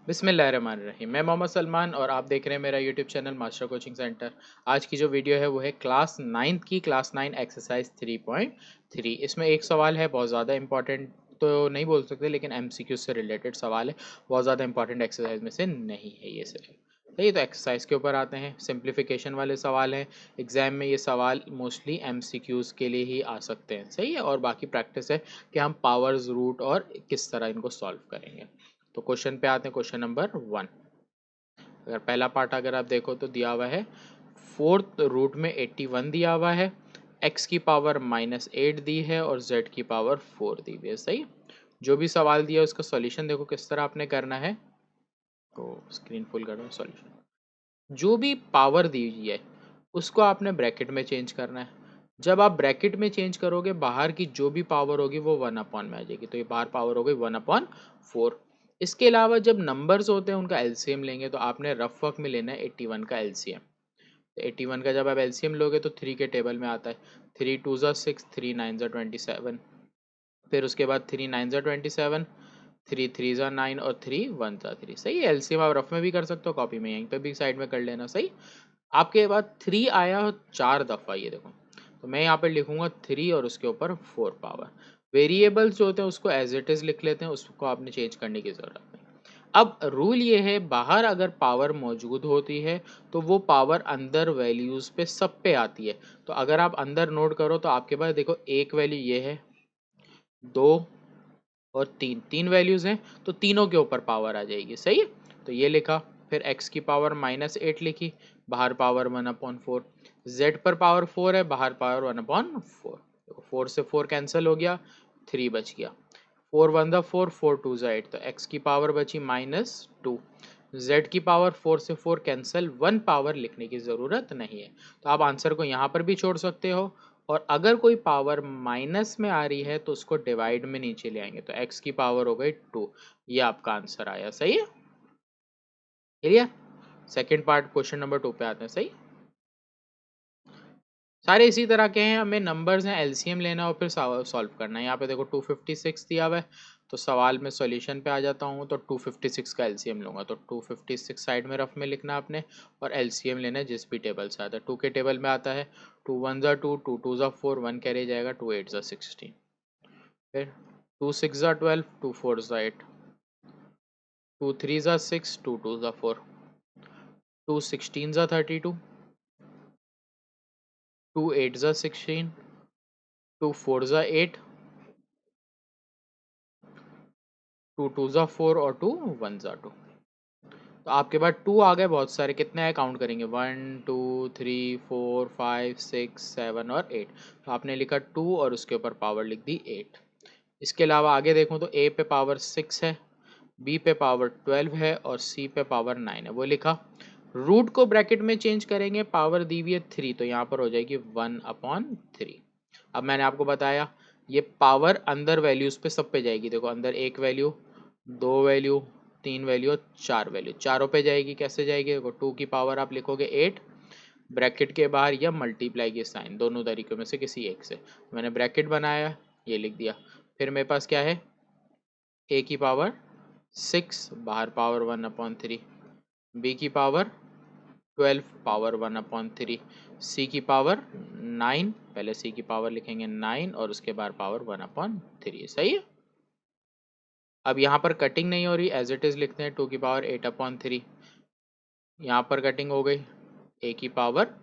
बिस्मिल्लाहिर्रहमानिर्रहीम। मैं मोहम्मद सलमान और आप देख रहे हैं मेरा YouTube channel master coaching centre. आज की जो वीडियो है वो है क्लास 9th की क्लास 9 एक्सरसाइज 3.3। इसमें एक सवाल है, बहुत ज़्यादा इंपॉर्टेंट तो नहीं बोल सकते, लेकिन एमसीक्यू से रिलेटेड सवाल है। बहुत ज़्यादा इंपॉर्टेंट एक्सरसाइज में से नहीं है ये सिर्फ। सही, तो एक्सरसाइज के ऊपर आते हैं। सिंप्लीफिकेशन वाले सवाल हैं। एग्जाम में ये सवाल मोस्टली एमसीक्यूज़ के लिए ही आ सकते हैं। सही है, और बाकी प्रैक्टिस है कि हम पावर्स, रूट और किस तरह इनको सॉल्व करेंगे। तो क्वेश्चन पे आते हैं। Question number 1। अगर पहला पार्ट अगर आप देखो तो दिया हुआ है फोर्थ रूट में 81 दिया हुआ है, x की पावर -8 दी है और z की पावर 4 दी हुई है। सही, जो भी सवाल दिया है उसका सॉल्यूशन देखो किस तरह आपने करना है। तो स्क्रीन फुल कर दो। सॉल्यूशन, जो भी पावर दी हुई है उसको आपने ब्रैकेट में चेंज करना है। जब आप ब्रैकेट में चेंज करोगे, बाहर की जो भी पावर होगी वो 1 अपॉन में आ जाएगी। तो ये बाहर पावर हो गई 1/4। इसके अलावा जब नंबर्स होते हैं उनका एलसीएम लेंगे, तो आपने रफ वर्क में लेना है 81 का एलसीएम। तो 81 का जब आप एलसीएम लोगे तो 3 के टेबल में आता है। 3 2 ज़ा 6, 3 9 ज़ा 27। फिर उसके बाद 3 9 ज़ा 27, 3 3 ज़ा 9 और 3 1 ज़ा 3। सही है, एलसीएम आप रफ में भी कर सकते हो, कॉपी में यहीं पे भी साइड में कर लेना। सही, आपके बाद 3 आया 4 दफ़ा, ये देखो। तो मैं यहाँ पे लिखूंगा 3 और उसके ऊपर 4 पावर। वेरिएबल्स जो होते हैं उसको एज इट इज़ लिख लेते हैं, उसको आपने चेंज करने की ज़रूरत नहीं। अब रूल ये है, बाहर अगर पावर मौजूद होती है तो वो पावर अंदर वैल्यूज़ पे सब पे आती है। तो अगर आप अंदर नोट करो तो आपके पास देखो एक वैल्यू ये है, 2 और 3, 3 वैल्यूज़ हैं, तो तीनों के ऊपर पावर आ जाएगी। सही है, तो ये लिखा। फिर x की पावर -8 लिखी, बाहर पावर 1/4। z पर पावर 4 है, बाहर पावर 1/4। 4 से 4 कैंसिल हो गया, 3 बच गया। 4 1 ज़ा 4, 4 2 ज़ा 8, तो x की पावर बची -2। z की पावर 4 से 4 कैंसिल, 1 पावर लिखने की ज़रूरत नहीं है। तो आप आंसर को यहाँ पर भी छोड़ सकते हो, और अगर कोई पावर माइनस में आ रही है तो उसको डिवाइड में नीचे ले आएंगे। तो x की पावर हो गई 2। ये आपका आंसर आया। सही है, clear. Second part question number 2 पे आते हैं। सही, सारे इसी तरह के हैं। हमें नंबर्स हैं, एलसीएम लेना और फिर सॉल्व करना है। यहाँ पे देखो 256 दिया हुआ है, तो सवाल में सॉल्यूशन पे आ जाता हूँ। तो 256 का एलसीएम लूंगा, तो 256 साइड में रफ में लिखना आपने, और एलसीएम लेना है जिस भी टेबल से आता है। 2 के टेबल में आता है 2 1 ज़ा 2, 2 2 ज़ा 4, 1 कैरी जाएगा, 2 8 ज़ा 16। फिर 2 6 ज़ा 12, 2 4 ज़ा 8, 2 3 ज़ा 6, 2 2 ज़ा 4, 2 16 ज़ा 32, 2 8 ज़ा 16, 2 4 ज़ा 8, 2 2 ज़ा 4 और 2 1 ज़ा 2। तो आपके पास 2 आ गए बहुत सारे। कितने आए काउंट करेंगे, 1 2 3 4 5 6 7 और 8। तो आपने लिखा 2 और उसके ऊपर पावर लिख दी 8। इसके अलावा आगे देखो तो ए पे पावर 6 है, बी पे पावर 12 है और सी पे पावर 9 है, वो लिखा। रूट को ब्रैकेट में चेंज करेंगे, पावर दी हुई है 3, तो यहाँ पर हो जाएगी 1/3। अब मैंने आपको बताया ये पावर अंदर वैल्यूज पे सब पे जाएगी। देखो अंदर एक वैल्यू, 2 वैल्यू, 3 वैल्यू और 4 वैल्यू, चारों पे जाएगी। कैसे जाएगी, देखो 2 की पावर आप लिखोगे 8 ब्रैकेट के बाहर, या मल्टीप्लाई के साइन, दोनों तरीकों में से किसी एक से। मैंने ब्रैकेट बनाया, ये लिख दिया। फिर मेरे पास क्या है, ए की पावर 6, बाहर पावर 1/3, बी की पावर 12, पावर 1/3, सी की पावर 9, पहले सी की पावर लिखेंगे 9 और उसके बाद पावर 1/3। सही है। अब यहाँ पर कटिंग नहीं हो रही, एज इट इज़ लिखते हैं 2 की पावर 8/3। यहाँ पर कटिंग हो गई, ए की पावर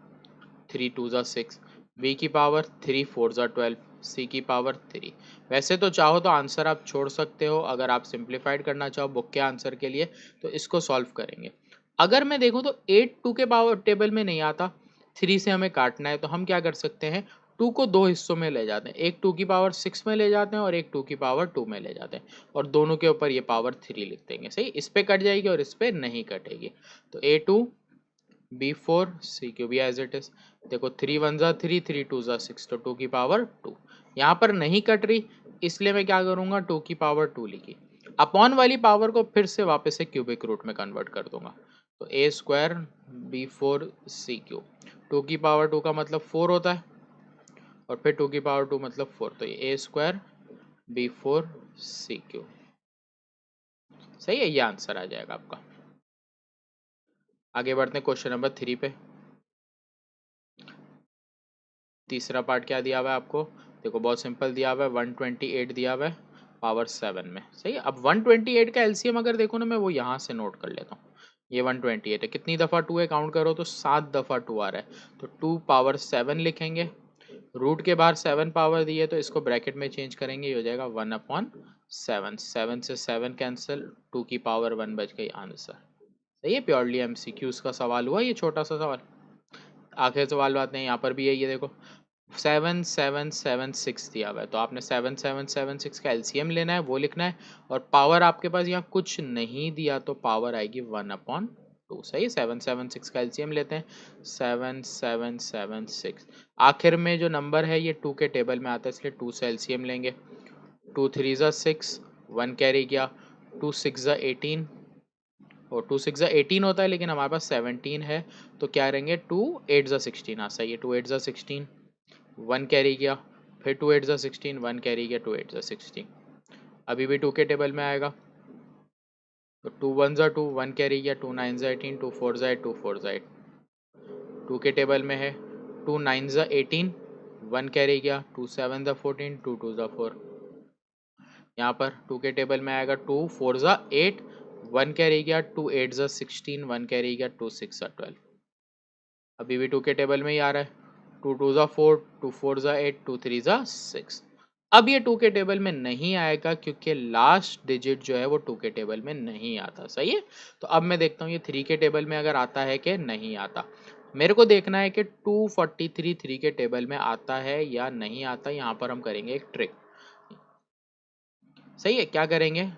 3 2 ज़ा 6, बी की पावर 3 4 ज़ा 12, सी की पावर 3। वैसे तो चाहो तो आंसर आप छोड़ सकते हो, अगर आप सिंप्लीफाइड करना चाहो बुक के आंसर के लिए तो इसको सॉल्व करेंगे। अगर मैं देखूं तो 8 2 के पावर टेबल में नहीं आता, 3 से हमें काटना है, तो हम क्या कर सकते हैं, 2 को दो हिस्सों में ले जाते हैं। एक 2 की पावर 6 में ले जाते हैं और एक 2 की पावर 2 में ले जाते हैं, और दोनों के ऊपर ये पावर 3 लिख देंगे। सही, इस पे कट जाएगी और इस पे नहीं कटेगी। तो A2 B4 C3 भी एज इट इज। देखो 3 1 ज़ा 3, 3 2 ज़ा 6, तो 2 की पावर 2। यहाँ पर नहीं कट रही, इसलिए मैं क्या करूँगा, 2 की पावर 2 लिखी। अपॉन वाली पावर को फिर से वापस से क्यूबिक रूट में कन्वर्ट कर दूंगा। तो A² B4 C3, 2 की पावर 2 का मतलब 4 होता है, और फिर 2 की पावर 2 मतलब 4, तो ये A² B4 C3। सही है, ये आंसर आ जाएगा आपका। आगे बढ़ते हैं क्वेश्चन नंबर 3 पे। तीसरा पार्ट क्या दिया हुआ है आपको, देखो बहुत सिंपल दिया हुआ है, 128 दिया हुआ है पावर 7 में। सही है, अब 128 का एलसीएम अगर देखो ना, मैं वो यहाँ से नोट कर लेता हूँ। ये 128 है, कितनी दफ़ा 2 है काउंट करो तो 7 दफ़ा 2 आ रहा है, तो 2 पावर 7 लिखेंगे। रूट के बाहर 7 पावर दी है तो इसको ब्रैकेट में चेंज करेंगे, ये हो जाएगा 1/7। 7 से 7 कैंसिल, 2 की पावर 1 बच गई, आंसर। सही है, प्योरली एमसीक्यूज का सवाल हुआ ये छोटा सा सवाल। आखिर सवाल बात नहीं, यहाँ पर भी है, ये देखो 7776 दिया हुआ है, तो आपने 7776 का एलसीएम लेना है, वो लिखना है, और पावर आपके पास यहाँ कुछ नहीं दिया तो पावर आएगी 1/2। सही, 776 का एलसीएम लेते हैं, 7776। आखिर में जो नंबर है ये 2 के टेबल में आता है, इसलिए 2 से एलसीएम लेंगे। 2 3 ज़ा 6, 1 कैरी गया, 2 6 ज़ा 18, और 2 6 ज़ा 18 होता है, लेकिन हमारे पास 17 है, तो क्या रहेंगे 2 8 ज़ा 16। हाँ सही है, 2 8 ज़ा 16, 1 कैरी किया, फिर 2 8 ज़ा 16, 1 कैरी किया, 2 8 ज़ा 16, अभी भी 2 के टेबल में आएगा, तो 2 1 ज़ा 2, 1 कैरी किया, 2 9 ज़ा 18, 2 4 ज़ा 8, 2 4 ज़ा 8, 2 के टेबल में है, 2 9 ज़ा 18, 1 कैरी किया, 2 7 ज़ा 14, 2 2 ज़ा 4, यहाँ पर 2 के टेबल में आएगा, 2 4 ज़ा 8, 1 कैरी किया, 2 8 ज़ा 16, 1 कैरी किया, 2 6 ज़ा 12, अभी भी 2 के टेबल में ही आ रहा है, 2 2 ज़ा 4, 2 4 ज़ा 8, 2 3 ज़ा 6। अब ये 2 के टेबल में नहीं आएगा क्योंकि लास्ट डिजिट जो है वो 2 के टेबल में नहीं आता। सही है, तो अब मैं देखता हूँ ये 3 के टेबल में अगर आता है कि नहीं आता। मेरे को देखना है कि 243 3 के टेबल में आता है या नहीं आता। यहाँ पर हम करेंगे एक ट्रिक। सही है, क्या करेंगे,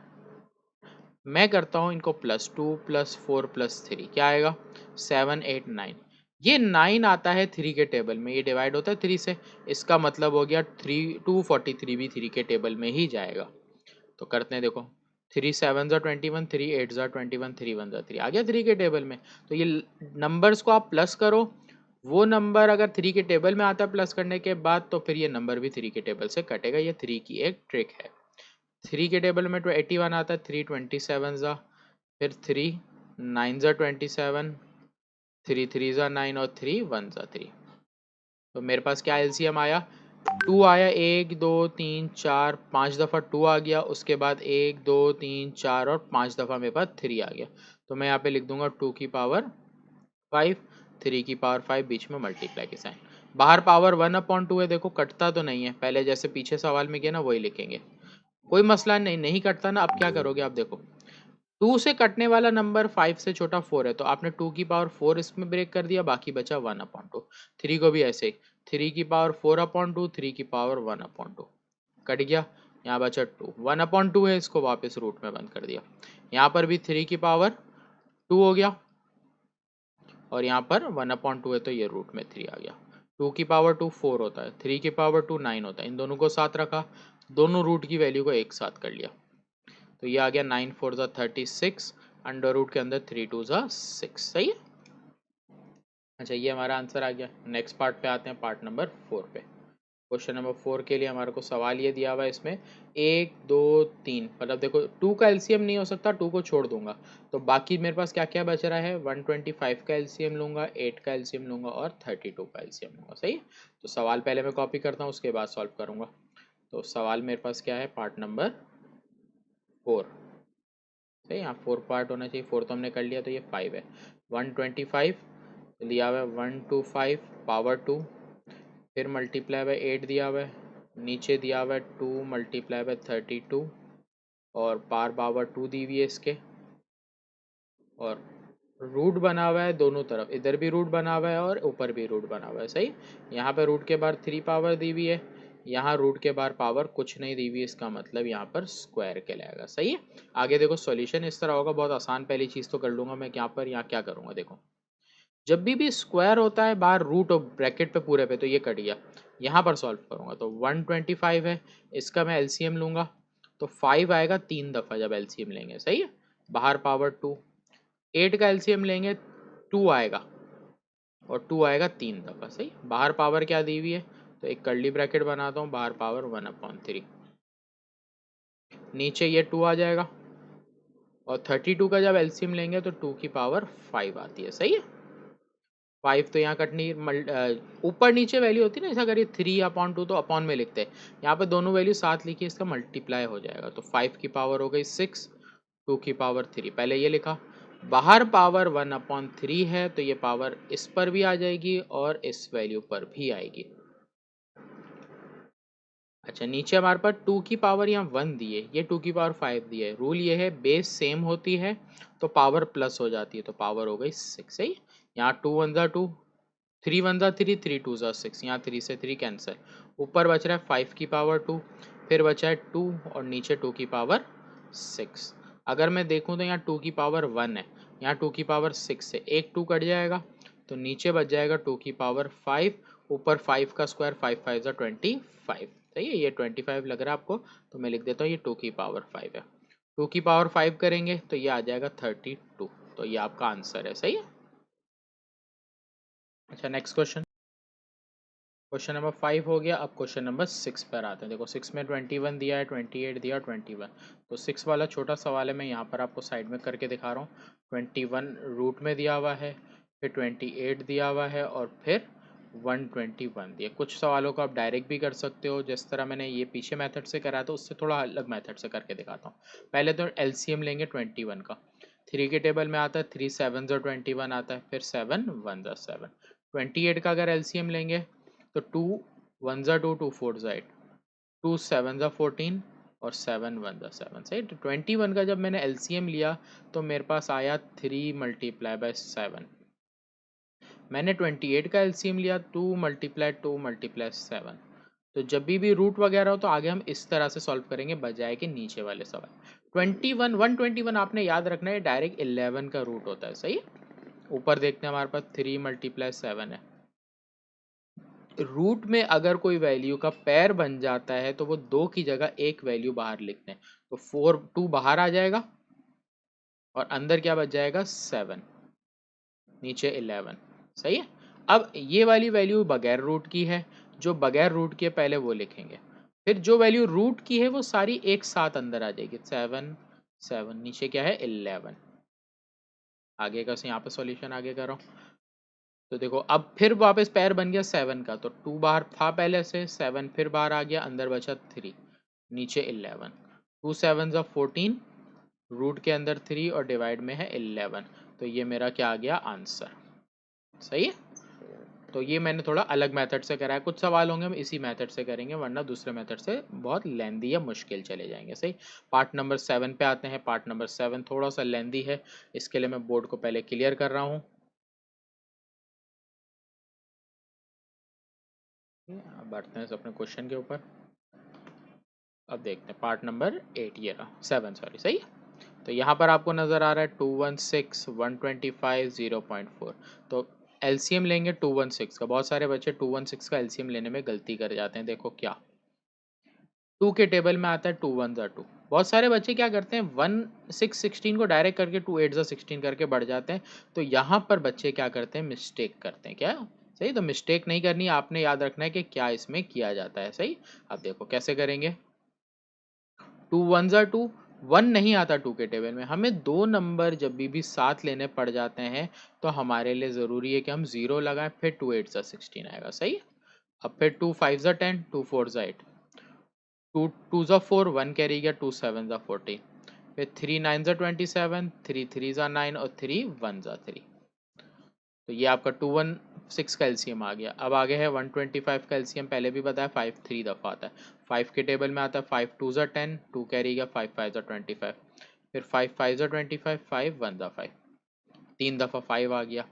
मैं करता हूँ इनको +2 +4 +3, क्या आएगा 7 8 9। ये 9 आता है 3 के टेबल में, ये डिवाइड होता है 3 से, इसका मतलब हो गया 243 भी 3 के टेबल में ही जाएगा। तो करते हैं, देखो 3 7 ज़ा 21, 3 8 ज़ा 21, 3 1 ज़ा 3 आ गया 3 के टेबल में। तो ये नंबर्स को आप प्लस करो, वो नंबर अगर 3 के टेबल में आता है प्लस करने के बाद, तो फिर ये नंबर भी 3 के टेबल से कटेगा। ये 3 की एक ट्रिक है। 3 के टेबल में 81 आता है, 3 27 ज़ा, फिर 3 9 ज़ा 27, 3 3 ज़ा 9, और 3 1 ज़ा 3। तो मेरे पास क्या एलसीएम आया, 2 आया, 1 2 3 4 5 दफ़ा 2 आ गया, उसके बाद 1 2 3 4 और 5 दफ़ा मेरे पास 3 आ गया। तो मैं यहाँ पे लिख दूंगा 2 की पावर 5, 3 की पावर 5, बीच में मल्टीप्लाई के साइन। बाहर पावर 1/2 है, देखो कटता तो नहीं है, पहले जैसे पीछे सवाल में किया ना वही लिखेंगे, कोई मसला नहीं, नहीं कटता ना। अब क्या करोगे आप, देखो 2 से कटने वाला नंबर 5 से छोटा 4 है, तो आपने 2 की पावर 4 इसमें ब्रेक कर दिया, बाकी बचा 1/2। 3 को भी ऐसे ही, 3 की पावर 4/2, 3 की पावर 1/2, कट गया, यहाँ बचा 2, 1/2 है, इसको वापस रूट में बंद कर दिया। यहाँ पर भी 3 की पावर 2 हो गया, और यहाँ पर 1/2 है, तो ये रूट में 3 आ गया। 2 की पावर 2 4 होता है, 3 की पावर 2 9 होता है, इन दोनों को साथ रखा, दोनों रूट की वैल्यू को एक साथ कर लिया, तो ये आ गया 9 4 ज़ा 36, अंडर रूट के अंदर 3 2 ज़ा 6। सही है, अच्छा ये हमारा आंसर आ गया। नेक्स्ट पार्ट पे आते हैं, पार्ट नंबर 4 पे। क्वेश्चन नंबर 4 के लिए हमारे को सवाल ये दिया हुआ है, इसमें 1 2 3, मतलब देखो 2 का एलसीएम नहीं हो सकता, 2 को छोड़ दूंगा, तो बाकी मेरे पास क्या क्या बच रहा है, 125 का एलसीएम लूंगा, 8 का एलसीएम लूंगा, और 32 का एलसीएम लूंगा। सही है, तो सवाल पहले मैं कॉपी करता हूँ, उसके बाद सॉल्व करूंगा। तो सवाल मेरे पास क्या है, पार्ट नंबर 4। सही, यहाँ 4 पार्ट होना चाहिए, 4 तो हमने कर लिया, तो ये 5 है। 125 दिया हुआ है, 125 पावर 2, फिर मल्टीप्लाई बाय 8 दिया हुआ है, नीचे दिया हुआ है 2 मल्टीप्लाई बाय 32, और पावर 2 दी हुई है इसके, और रूट बना हुआ है दोनों तरफ, इधर भी रूट बना हुआ है और ऊपर भी रूट बना हुआ है। सही, यहाँ पर रूट के बाहर 3 पावर दी हुई है, यहाँ रूट के बाहर पावर कुछ नहीं दी हुई है, इसका मतलब यहाँ पर स्क्वायर कहलाएगा। सही है, आगे देखो सॉल्यूशन इस तरह होगा, बहुत आसान, पहली चीज़ तो कर लूँगा मैं, यहाँ पर यहाँ क्या करूँगा, देखो जब भी स्क्वायर होता है बाहर रूट और ब्रैकेट पे पूरे पे, तो ये कट गया, यहाँ पर सॉल्व करूँगा तो 125 है, इसका मैं एलसीएम लूँगा, तो 5 आएगा 3 दफ़ा जब एलसीएम लेंगे। सही है, बाहर पावर 2, 8 का एलसीएम लेंगे 2 आएगा, और 2 आएगा 3 दफ़ा। सही, बाहर पावर क्या दी हुई है, तो एक कर्ली ब्रैकेट बनाता हूँ, बाहर पावर 1/3, नीचे ये 2 आ जाएगा, और 32 का जब एलसीएम लेंगे तो 2 की पावर 5 आती है, सही है। 5 तो यहाँ कटनी ऊपर नीचे वैल्यू होती है ना, ऐसा करिए 3/2 तो अपॉन में लिखते हैं, यहाँ पे दोनों वैल्यू साथ लिखिए, इसका मल्टीप्लाई हो जाएगा, तो 5 की पावर हो गई 6, 2 की पावर 3, पहले ये लिखा। बाहर पावर 1/3 है तो ये पावर इस पर भी आ जाएगी और इस वैल्यू पर भी आएगी। अच्छा, नीचे हमारे पास 2 की पावर यहाँ 1 दिए, ये 2 की पावर 5 दिए। रूल ये है बेस सेम होती है तो पावर प्लस हो जाती है, तो पावर हो गई 6, सही। यहाँ 2 1 2, 3 1 3, 3 2 6, यहाँ 3 से 3 कैंसिल। ऊपर बच रहा है 5 की पावर 2, फिर बचा है 2 और नीचे 2 की पावर 6। अगर मैं देखूँ तो यहाँ 2 की पावर 1 है, यहाँ 2 की पावर 6 से एक 2 कट जाएगा, तो नीचे बच जाएगा 2 की पावर 5, ऊपर 5 का स्क्वायर, 5 5 25, सही है। ये 25 लग रहा है आपको, तो मैं लिख देता हूँ ये 2 की पावर 5 है। 2 की पावर 5 करेंगे तो ये आ जाएगा 32, तो ये आपका आंसर है, सही है। अच्छा, नेक्स्ट क्वेश्चन, क्वेश्चन नंबर 5 हो गया। अब क्वेश्चन नंबर 6 पर आते हैं। देखो 6 में 21 दिया है, 28 दिया, 21, तो 6 वाला छोटा सवाल है, मैं यहाँ पर आपको साइड में करके दिखा रहा हूँ। 21 रूट में दिया हुआ है, फिर 28 दिया हुआ है और फिर 121 दिया। कुछ सवालों को आप डायरेक्ट भी कर सकते हो, जिस तरह मैंने ये पीछे मेथड से करा था उससे थोड़ा अलग मेथड से करके दिखाता हूँ। पहले तो एलसीएम लेंगे 21 का, 3 के टेबल में आता है, 3 7 21 आता है, फिर 7 1 7। 28 का अगर एलसीएम लेंगे तो 2 1 2, 2 4 8, 2 7 14 और 7 1 7, सही। तो 21 का जब मैंने एलसीएम लिया तो मेरे पास आया 3 मल्टीप्लाई बाय 7। मैंने 28 का एलसीएम लिया 2 मल्टीप्लाई 2 मल्टीप्लाई 7। तो जब भी रूट वगैरह हो तो आगे हम इस तरह से सॉल्व करेंगे बजाय के नीचे वाले सवाल। 21 121 आपने याद रखना है, डायरेक्ट 11 का रूट होता है, सही। ऊपर देखते हैं हमारे पास 3 मल्टीप्लाई 7 है। रूट में अगर कोई वैल्यू का पेयर बन जाता है तो वो 2 की जगह एक वैल्यू बाहर लिखते हैं, तो 4 2 बाहर आ जाएगा और अंदर क्या बच जाएगा 7, नीचे 11, सही है। अब ये वाली वैल्यू बगैर रूट की है, जो बगैर रूट की है पहले वो लिखेंगे, फिर जो वैल्यू रूट की है वो सारी एक साथ अंदर आ जाएगी, 7 7, नीचे क्या है 11। आगे का यहाँ पे सॉल्यूशन आगे कर रहा हूँ। तो देखो अब फिर वापस पैर बन गया 7 का, तो 2 बाहर था पहले से, 7 फिर बाहर आ गया, अंदर बचा 3, नीचे 11। 2 7 14, रूट के अंदर 3 और डिवाइड में है 11, तो ये मेरा क्या आ गया आंसर, सही है। तो ये मैंने थोड़ा अलग मेथड से करा है, कुछ सवाल होंगे हम इसी मेथड से करेंगे, वरना दूसरे मेथड से बहुत लेंदी या मुश्किल चले जाएंगे, सही। पार्ट नंबर 7 पे आते हैं। पार्ट नंबर 7 थोड़ा सा लेंदी है, इसके लिए मैं बोर्ड को पहले क्लियर कर रहा हूँ। अब बढ़ते हैं अपने क्वेश्चन के ऊपर। अब देखते हैं पार्ट नंबर 8, ये रहा 7, सॉरी, सही है। तो यहाँ पर आपको नज़र आ रहा है 216 125 0.4। तो एलसीएम लेंगे 216 का, बहुत सारे बच्चे 216 का एलसीएम लेने में गलती कर जाते हैं। देखो क्या 2 के टेबल में आता है 2 1 2, बहुत सारे बच्चे क्या करते हैं 1 6 16 को डायरेक्ट करके 2 8 16 करके बढ़ जाते हैं। तो यहाँ पर बच्चे क्या करते हैं, मिस्टेक करते हैं, क्या सही। तो मिस्टेक नहीं करनी, आपने याद रखना है कि क्या इसमें किया जाता है, सही। अब देखो कैसे करेंगे। 2 1 2, 1 नहीं आता 2 के टेबल में, हमें दो नंबर जब भी साथ लेने पड़ जाते हैं तो हमारे लिए ज़रूरी है कि हम 0 लगाएं, फिर 2 8 16 आएगा, सही। अब फिर 2 5 10, 2 4 8, 2 2 4, 1 कैरी गया, 2 7 14, फिर 3 9 27, 3 3 9 और 3 1 3। तो ये आपका 216 का एलसीएम आ गया। अब आगे है 125 का एलसीएम, पहले भी बताया 5 3 दफ़ा आता है। 5 के टेबल में आता है 5 2 10, 2 कैरी गया, 5 5 25, फिर 5 5 25, 5 1 5, 3 दफ़ा 5 आ गया।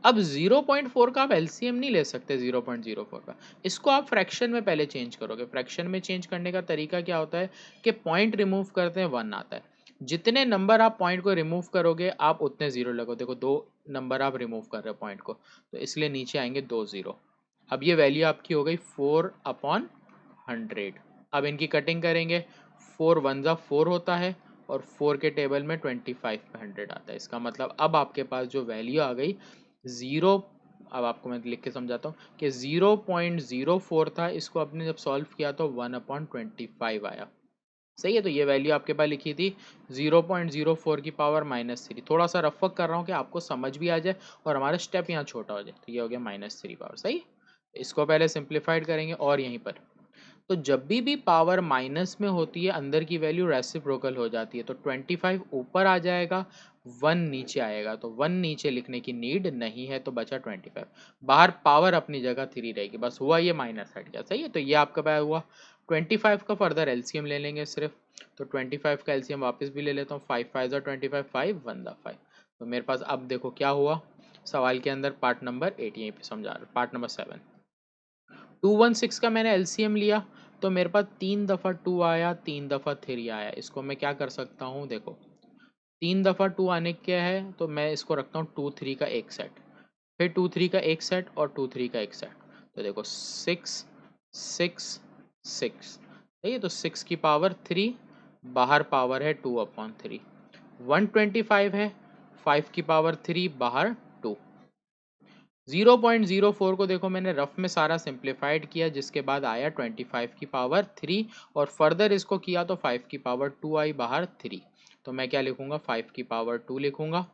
अब 0.4 का आप एलसीएम नहीं ले सकते, 0.04 का, इसको आप फ्रैक्शन में पहले चेंज करोगे। फ्रैक्शन में चेंज करने का तरीका क्या होता है कि पॉइंट रिमूव करते हैं 1 आता है, जितने नंबर आप पॉइंट को रिमूव करोगे आप उतने जीरो लगो। देखो 2 नंबर आप रिमूव कर रहे हो पॉइंट को, तो इसलिए नीचे आएंगे 2 जीरो। अब ये वैल्यू आपकी हो गई 4/100। अब इनकी कटिंग करेंगे, 4 1 4 होता है और 4 के टेबल में 25 पे 100 आता है। इसका मतलब अब आपके पास जो वैल्यू आ गई 0, अब आपको मैं लिख के समझाता हूँ कि 0.04 था, इसको आपने जब सॉल्व किया तो 1/25 आया। सही है। तो ये वैल्यू आपके पास लिखी थी 0.04 की पावर -3। थोड़ा सा रफ वर्क कर रहा हूँ कि आपको समझ भी आ जाए और हमारा स्टेप यहाँ छोटा हो जाए। तो ये हो गया -3 पावर। सही, इसको पहले सिंप्लीफाइड करेंगे और यहीं पर तो जब भी पावर माइनस में होती है अंदर की वैल्यू रेसिप्रोकल हो जाती है। तो 25 ऊपर आ जाएगा, 1 नीचे आएगा। तो 1 नीचे लिखने की नीड नहीं है, तो बचा 25। बाहर पावर अपनी जगह 3 रहेगी, बस हुआ ये माइनस हट गया। सही है। तो ये आपका पाया हुआ 25 का फर्दर एलसीएम ले लेंगे सिर्फ। तो 25 का एलसीएम वापस भी ले लेता हूँ। 5 5 25, 5 1 5। तो मेरे पास अब देखो क्या हुआ सवाल के अंदर। पार्ट नंबर 8 यहीं पे समझा रहा हूँ। पार्ट नंबर 7 216 का मैंने एलसीएम लिया तो मेरे पास 3 दफ़ा 2 आया, 3 दफ़ा 3 आया। इसको मैं क्या कर सकता हूँ, देखो 3 दफ़ा 2 आने क्या है तो मैं इसको रखता हूँ 2 3 का एक सेट, फिर 2 3 का एक सेट और 2 3 का एक सेट। तो देखो 6 6 6। सही है। तो 6 की पावर 3, बाहर पावर है 2/3। 125 है, 5 की पावर 3, बाहर 2। 0.04 को देखो मैंने रफ में सारा सिंप्लीफाइड किया, जिसके बाद आया 25 की पावर 3 और फर्दर इसको किया तो 5 की पावर 2 आई, बाहर 3। तो मैं क्या लिखूंगा, 5 की पावर 2 लिखूंगा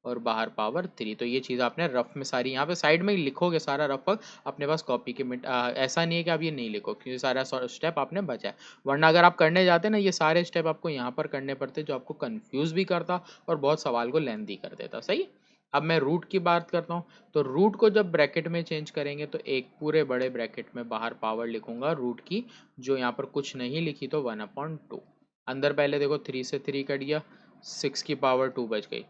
और बाहर पावर 3। तो ये चीज़ आपने रफ में सारी यहाँ पे साइड में ही लिखोगे, सारा रफ वर्क अपने पास कॉपी के मिनट। ऐसा नहीं है कि आप ये नहीं लिखो क्योंकि सारा स्टेप आपने बचा है। वरना अगर आप करने जाते ना ये सारे स्टेप आपको यहाँ पर करने पड़ते जो आपको कंफ्यूज भी करता और बहुत सवाल को लेंदी कर देता। सही। अब मैं रूट की बात करता हूँ। तो रूट को जब ब्रैकेट में चेंज करेंगे तो एक पूरे बड़े ब्रैकेट में बाहर पावर लिखूंगा रूट की, जो यहाँ पर कुछ नहीं लिखी तो 1/2। अंदर पहले देखो 3 से 3 कट गया, 6 की पावर 2 बच गई।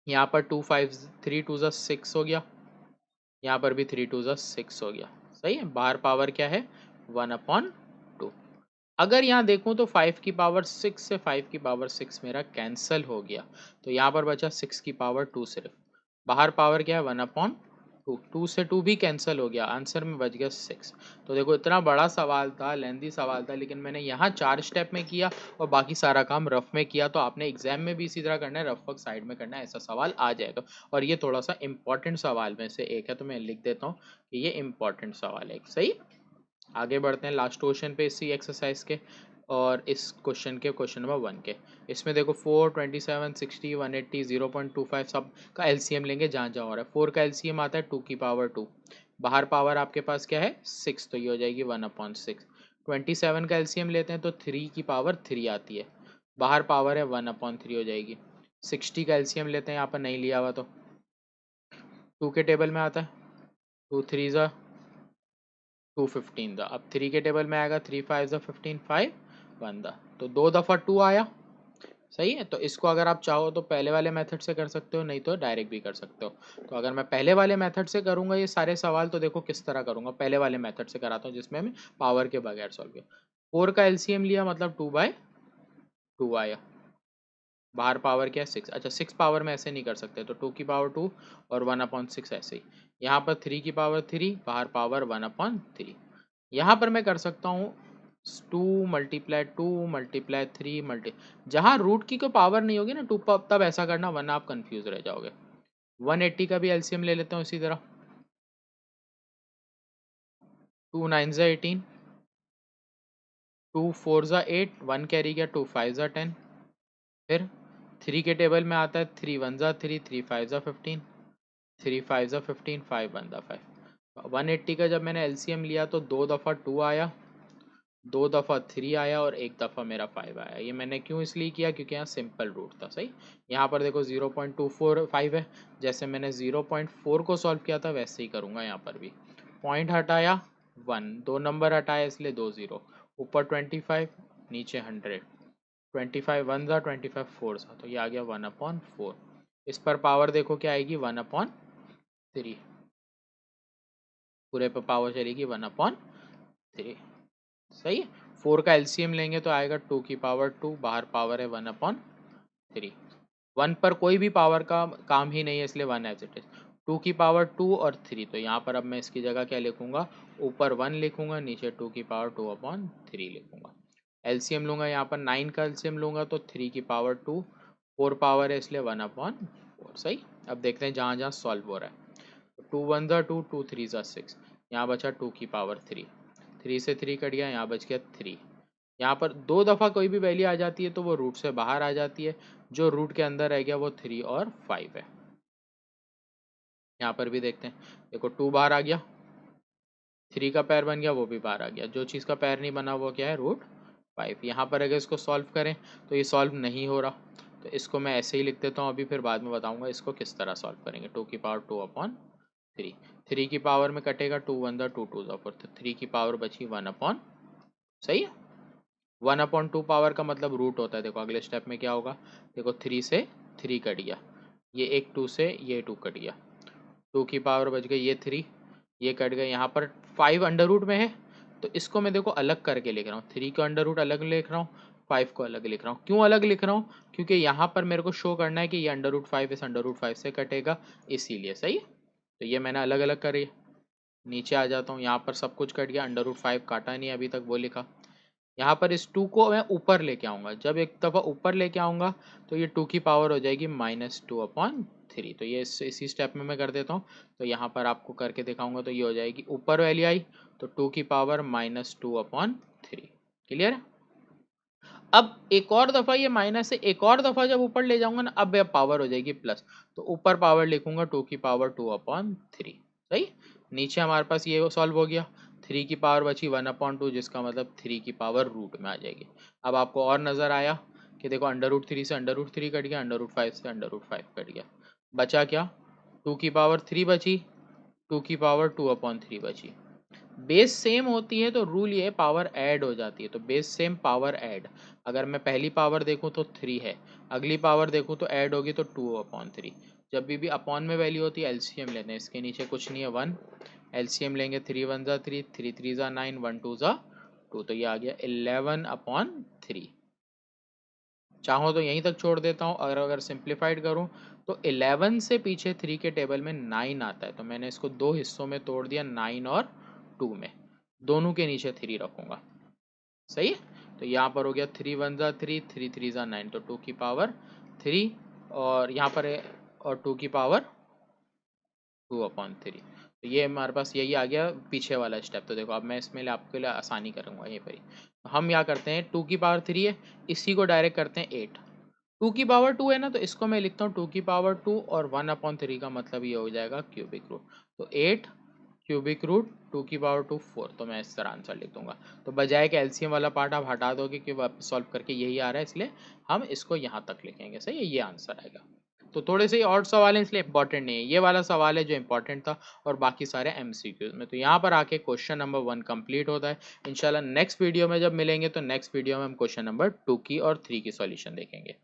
यहाँ पर 2 5 3 2 ज़ा 6 हो गया, यहाँ पर भी 3 2 ज़ा 6 हो गया। सही है। बाहर पावर क्या है, 1/2। अगर यहाँ देखूँ तो 5 की पावर 6 से 5 की पावर 6 मेरा कैंसिल हो गया। तो यहाँ पर बचा 6 की पावर 2 सिर्फ। बाहर पावर क्या है, 1/2। 2 से 2 भी कैंसिल हो गया, आंसर में बच गया 6। तो देखो इतना बड़ा सवाल था, लेंदी सवाल था, लेकिन मैंने यहाँ 4 स्टेप में किया और बाकी सारा काम रफ में किया। तो आपने एग्जाम में भी इसी तरह करना है, रफ वर्क साइड में करना है, ऐसा सवाल आ जाएगा। और ये थोड़ा सा इंपॉर्टेंट सवाल में से एक है, तो मैं लिख देता हूँ कि ये इंपॉर्टेंट सवाल है। सही। आगे बढ़ते हैं लास्ट क्वेश्चन पे इसी एक्सरसाइज के, और इस क्वेश्चन के क्वेश्चन नंबर 1 के। इसमें देखो 4 27 60 180 0.25 सब का एलसीएम लेंगे जहाँ जहाँ हो रहा है। 4 का एलसीएम आता है 2 की पावर 2, बाहर पावर आपके पास क्या है 6, तो ये हो जाएगी 1/6। 27 का एलसीएम लेते हैं तो 3 की पावर 3 आती है, बाहर पावर है 1/3 हो जाएगी। 60 का एलसीएम लेते हैं, यहाँ पर नहीं लिया हुआ तो 2 के टेबल में आता है, 2 3 ज़ा 215 दा। अब 3 के टेबल में आएगा 3 5 ज़ा 15, 5 1 दा। तो 2 दफ़ा 2 आया। सही है। तो इसको अगर आप चाहो तो पहले वाले मेथड से कर सकते हो, नहीं तो डायरेक्ट भी कर सकते हो। तो अगर मैं पहले वाले मेथड से करूंगा ये सारे सवाल, तो देखो किस तरह करूंगा। पहले वाले मेथड से कराता हूँ जिसमें मैं पावर के बगैर सॉल्व किया। 4 का एलसीएम लिया मतलब 2/2 आया, बाहर पावर क्या है 6। अच्छा 6 पावर में ऐसे नहीं कर सकते, तो 2 की पावर 2 और 1/6 ऐसे ही। यहाँ पर 3 की पावर 3, बाहर पावर 1/3। यहाँ पर मैं कर सकता हूँ 2 मल्टीप्लाई 2 मल्टीप्लाई 3 मल्टी, जहाँ रूट की कोई पावर नहीं होगी ना 2, तब ऐसा करना, वरना आप कंफ्यूज रह जाओगे। 180 का भी एलसीएम ले लेता हूँ इसी तरह। 2 9 ज़ा 18, 2 4 ज़ा 8, 1 कैरी गया, 2 5 ज़ा 10। फिर 3 के टेबल में आता है 3 1 ज़ा 3, 3 5 ज़ा 15, 3 5 ज़ा 15, 5 1 ज़ा 5। 180 का जब मैंने एलसीएम लिया तो 2 दफ़ा 2 आया, 2 दफ़ा 3 आया और 1 दफ़ा मेरा 5 आया। ये मैंने क्यों इसलिए किया क्योंकि यहाँ सिंपल रूट था। सही। यहाँ पर देखो 0.245 है, जैसे मैंने 0.4 को सॉल्व किया था वैसे ही करूँगा यहाँ पर भी। पॉइंट हटाया 1, 2 नंबर हटाया इसलिए 2 0, ऊपर 25 नीचे 100, 25 1 ज़ा 25 4 ज़ा, तो ये आ गया 1/4। इस पर पावर देखो क्या आएगी 1/3, पूरे पर पावर चलेगी 1/3। सही है। 4 का एलसीएम लेंगे तो आएगा 2 की पावर 2, बाहर पावर है 1/3। 1 पर कोई भी पावर का काम ही नहीं है इसलिए 1 एज इट इज। 2 की पावर 2 और 3, तो यहाँ पर अब मैं इसकी जगह क्या लिखूंगा, ऊपर 1 लिखूंगा, नीचे 2 की पावर 2/3 लिखूंगा। एलसीएम लूंगा यहाँ पर 9 का एलसीएम लूंगा तो 3 की पावर 2, 4 पावर है इसलिए 1/4। सही। अब देखते हैं जहाँ जहाँ सॉल्व हो रहा है। 2 1 ज़ा 2, 2 3 ज़ा 6, यहाँ बचा 2 की पावर 3, 3 से 3 कट गया, यहाँ बच गया 3। यहाँ पर 2 दफ़ा कोई भी वैल्यू आ जाती है तो वो रूट से बाहर आ जाती है, जो रूट के अंदर रह गया वो 3 और 5 है। यहाँ पर भी देखते हैं, देखो 2 बाहर आ गया, 3 का पैर बन गया, वो भी बाहर आ गया, जो चीज़ का पैर नहीं बना वो क्या है, रूट 5। यहाँ पर अगर इसको सॉल्व करें तो ये सॉल्व नहीं हो रहा, तो इसको मैं ऐसे ही लिख देता हूँ अभी, फिर बाद में बताऊँगा इसको किस तरह सॉल्व करेंगे। 2 की पावर 2/3, 3 की पावर में कटेगा 2 1 2 2 4, तो 3 की पावर बची 1/, सही है। 1/2 पावर का मतलब रूट होता है। देखो अगले स्टेप में क्या होगा, देखो 3 से 3 कट गया, ये एक 2 से ये 2 कट गया, 2 की पावर बच गई ये 3, ये कट गए। यहाँ पर 5 अंडर रूट में है, तो इसको मैं देखो अलग करके लिख रहा हूँ, 3 का अंडर रूट अलग लिख रहा हूँ, 5 को अलग लिख रहा हूँ। क्यों अलग लिख रहा हूँ, क्योंकि यहाँ पर मेरे को शो करना है कि ये अंडर रूट 5 इस अंडर रूट 5 से कटेगा, इसीलिए। सही है, तो ये मैंने अलग अलग करी। नीचे आ जाता हूँ, यहाँ पर सब कुछ कट गया, अंडर रूट 5 काटा नहीं अभी तक, वो लिखा। यहाँ पर इस 2 को मैं ऊपर लेके आऊँगा, जब एक दफ़ा ऊपर लेके आऊँगा तो ये 2 की पावर हो जाएगी -2/3। तो ये इसी स्टेप में मैं कर देता हूँ, तो यहाँ पर आपको करके दिखाऊंगा, तो ये हो जाएगी ऊपर वैल्यू आई तो 2 की पावर -2/3। क्लियर है। अब एक और दफ़ा ये माइनस से एक और दफ़ा जब ऊपर ले जाऊंगा ना, अब पावर हो जाएगी प्लस, तो ऊपर पावर लिखूंगा 2 की पावर 2/3। सही, नीचे हमारे पास ये सॉल्व हो गया, 3 की पावर बची 1/2, जिसका मतलब 3 की पावर रूट में आ जाएगी। अब आपको और नज़र आया कि देखो अंडर रूट 3 से अंडर रूट 3 कट गया, अंडर रूट 5 से अंडर रूट 5 कट गया, बचा क्या, 2 की पावर 3 बची, 2 की पावर 2/3 बची। बेस सेम होती है तो रूल ये पावर ऐड हो जाती है, तो बेस सेम पावर ऐड। अगर मैं पहली पावर देखूं तो 3 है, अगली पावर देखूं तो ऐड होगी तो 2/3। जब भी अपॉन में वैल्यू होती है एलसीएम लेते हैं, इसके नीचे कुछ नहीं है 1, एलसीएम लेंगे 3 1 3, 3 3 9, 1 2 2, तो ये आ गया 11/3। चाहो तो यहीं तक छोड़ देता हूँ, अगर सिंप्लीफाइड करूँ तो 11 से पीछे 3 के टेबल में 9 आता है, तो मैंने इसको दो हिस्सों में तोड़ दिया, 9 और 2 में, दोनों के नीचे 3 रखूँगा। सही है, तो यहाँ पर हो गया 3 1 3, 3 3 9, तो 2 की पावर 3, और यहाँ पर है और 2 की पावर 2/3। तो ये हमारे पास यही आ गया पीछे वाला स्टेप। तो देखो अब मैं इसमें आपके लिए आसानी करूँगा यहीं पर ही। तो हम क्या करते हैं, 2 की पावर 3 है, इसी को डायरेक्ट करते हैं 8। 2 की पावर 2 है ना, तो इसको मैं लिखता हूँ 2 की पावर 2, और 1/3 का मतलब ये हो जाएगा क्यूबिक रूट, तो 8 क्यूबिक रूट 2 की पावर 2 4। तो मैं इस तरह आंसर लिख दूंगा। तो बजाय कि एलसीएम वाला पार्ट आप हटा दोगे कि वापस सॉल्व करके यही आ रहा है, इसलिए हम इसको यहाँ तक लिखेंगे। सही है, ये आंसर आएगा। तो थोड़े से और सवाल हैं इसलिए इंपॉर्टेंट नहीं है, ये वाला सवाल है जो इंपॉर्टेंट था, और बाकी सारे एमसीक्यूज में। तो यहाँ पर आके क्वेश्चन नंबर 1 कंप्लीट होता है। इंशाल्लाह नेक्स्ट वीडियो में जब मिलेंगे तो नेक्स्ट वीडियो में हम क्वेश्चन नंबर 2 की और 3 की सॉल्यूशन देखेंगे।